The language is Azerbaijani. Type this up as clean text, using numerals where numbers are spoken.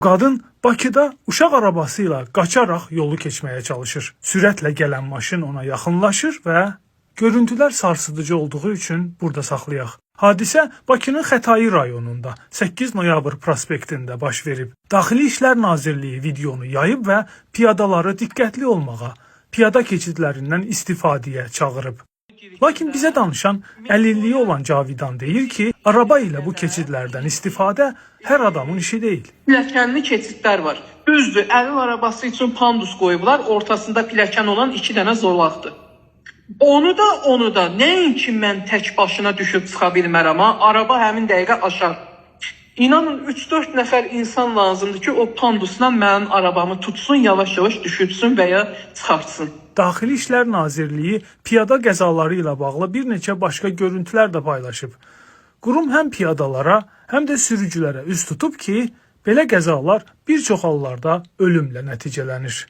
Qadın Bakıda uşaq arabası ilə qaçaraq yolu keçməyə çalışır. Sürətlə gələn maşın ona yaxınlaşır və görüntülər sarsıdıcı olduğu üçün burada saxlayaq. Hadisə Bakının Xətai rayonunda 8 noyabr prospektində baş verib. Daxili İşlər Nazirliyi videonu yayıb və piyadaları diqqətli olmağa, piyada keçidlərindən istifadəyə çağırıb. Lakin bizə danışan əlilliyi olan Cavidan deyir ki, araba ilə bu keçidlərdən istifadə hər adamın işi deyil. Pilləkənli keçidlər var. Düzdür, əlil arabası üçün pandus qoyublar, ortasında pilləkən olan 2 dənə zolaqdır. Onu da nəinki mən tək başına düşüb çıxa bilmərəm, araba həmin dəqiqə aşar. İnanın 3-4 nəfər insan lazımdır ki, o pandusla mənim arabamı tutsun, yavaş-yavaş düşürsün və ya çıxartsın. Daxili İşlər Nazirliyi piyada qəzaları ilə bağlı bir neçə başqa görüntülər də paylaşıb. Qurum həm piyadalara, həm də sürücülərə üz tutub ki, belə qəzalar bir çox hallarda ölümlə nəticələnir.